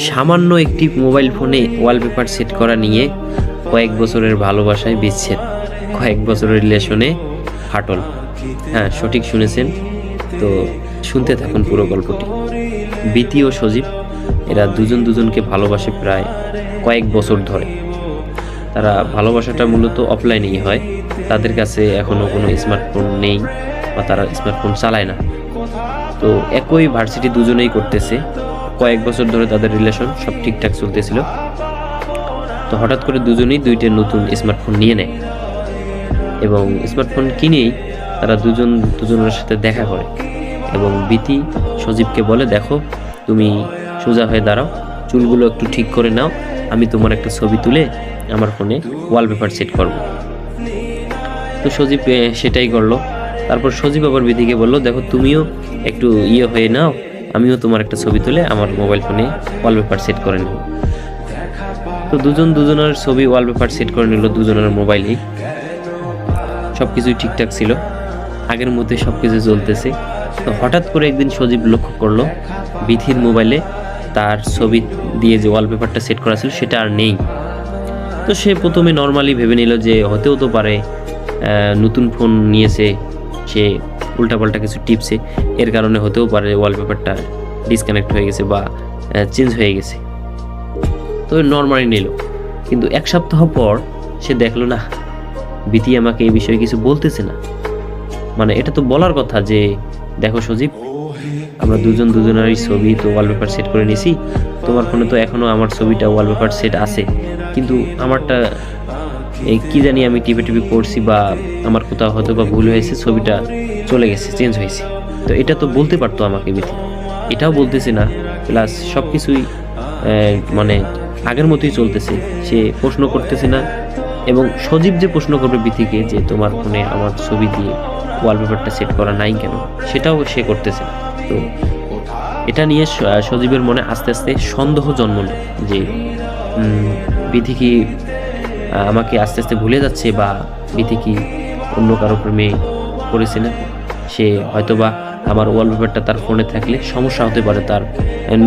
সামান্য একটি মোবাইল ফোনে ওয়ালপেপার সেট করা নিয়ে কয়েক বছরের ভালোবাসায় বিচ্ছেদ, কয়েক বছরের রিলেশনে ফাটল। হ্যাঁ, সঠিক শুনেছেন। তো শুনতে থাকুন পুরো গল্পটি। বিতি ও সজীব এরা দুজন দুজনকে ভালোবাসে প্রায় কয়েক বছর ধরে। তারা ভালোবাসাটা মূলত অফলাইনেই হয়। তাদের কাছে এখনও কোনো স্মার্টফোন নেই বা তারা স্মার্টফোন চালায় না। তো একই ভার্সিটি দুজনেই করতেছে। কয়েক বছর ধরে তাদের রিলেশন সব ঠিকঠাক চলতেছিল। তো হঠাৎ করে দুজনেই দুইটা নতুন স্মার্টফোন নিয়ে নেয় এবং স্মার্টফোন কিনেই তারা দুজনের সাথে দেখা করে এবং বিতি সজীবকে বলে, দেখো তুমি সোজা হয়ে দাঁড়াও, চুলগুলো একটু ঠিক করে নাও, আমি তোমার একটা ছবি তুলে আমার ফোনে ওয়ালপেপার সেট করব। তো সজীব সেটাই করলো। তারপর সজীব আবার বিধিকে বললো, দেখো তুমিও একটু হয়ে নাও, আমিও তোমার একটা ছবি তুলে আমার মোবাইল ফোনে ওয়ালপেপার সেট করে নেব। তো দুজনের ছবি ওয়ালপেপার সেট করে নিল দুজনের মোবাইলেই। সব কিছুই ঠিকঠাক ছিল, আগের মধ্যে সব কিছু চলতেছে। তো হঠাৎ করে একদিন সজীব লক্ষ্য করলো বিধির মোবাইলে তার ছবি দিয়ে যে ওয়ালপেপারটা সেট করা ছিল সেটা আর নেই। তো সে প্রথমে নর্মালি ভেবে নিল যে হতেও তো পারে নতুন ফোন নিয়েছে, সে উল্টাপাল্টা কিছু টিপছে, এর কারণে হতেও পারে ওয়ালপেপারটা ডিসকানেক্ট হয়ে গেছে বা চেঞ্জ হয়ে গেছে। তো নর্মালি নিল, কিন্তু এক সপ্তাহ পর সে দেখলো না, বিতি আমাকে এই বিষয়ে কিছু বলতেছে না। মানে এটা তো বলার কথা যে দেখো সজীব, আমরা দুজনেরই ছবি তো ওয়ালপেপার সেট করে নিছি, তোমার ফোনে তো এখনো আমার ছবিটা ওয়ালপেপার সেট আছে, কিন্তু আমারটা এই কি জানি আমি টিপে করছি বা আমার কোথাও হয়তো বা ভুল হয়েছে, ছবিটা চলে গেছে, চেঞ্জ হয়েছে। তো এটা তো বলতে পারতো আমাকে বিতি, এটাও বলতেছে না। প্লাস সব কিছুই মানে আগের মতোই চলতেছে, সে প্রশ্ন করতেছে না। এবং সজীব যে প্রশ্ন করবে বিথিকে যে তোমার ফোনে আমার ছবি দিয়ে ওয়ালপেপারটা সেট করা নাই কেন, সেটাও সে করতেছে না। তো এটা নিয়ে সজীবের মনে আস্তে আস্তে সন্দেহ জন্ম নেয় যে বিথি কি আমাকে আস্তে আস্তে ভুলে যাচ্ছে বা বিথি কি অন্য কারো প্রেমে পড়েছে না। সে হয়তোবা আমার ওয়ালপেপারটা তার ফোনে থাকলে সমস্যা হতে পারে, তার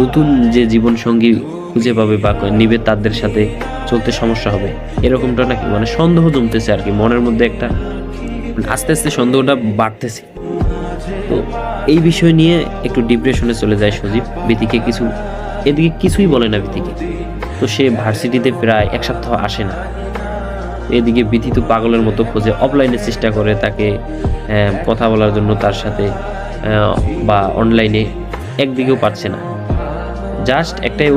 নতুন যে জীবনসঙ্গী খুঁজে পাবে বা নিবে তাদের সাথে চলতে সমস্যা হবে, এরকমটা নাকি মানে সন্দেহ জমতেছে আর কি মনের মধ্যে। একটা আস্তে আস্তে সন্দেহটা বাড়তেছে। তো এই বিষয় নিয়ে একটু ডিপ্রেশনে চলে যায় সজীব। বিতিকে এদিকে কিছুই বলে না বিতিকে। তো সে ভার্সিটিতে প্রায় এক সপ্তাহ আসে না। এদিকে বিথি তো পাগলের মতো খোঁজে, অফলাইনে চেষ্টা করে তাকে কথা বলার জন্য তার সাথে বা অনলাইনে, একদিকেও পারছে না। জাস্ট একটাই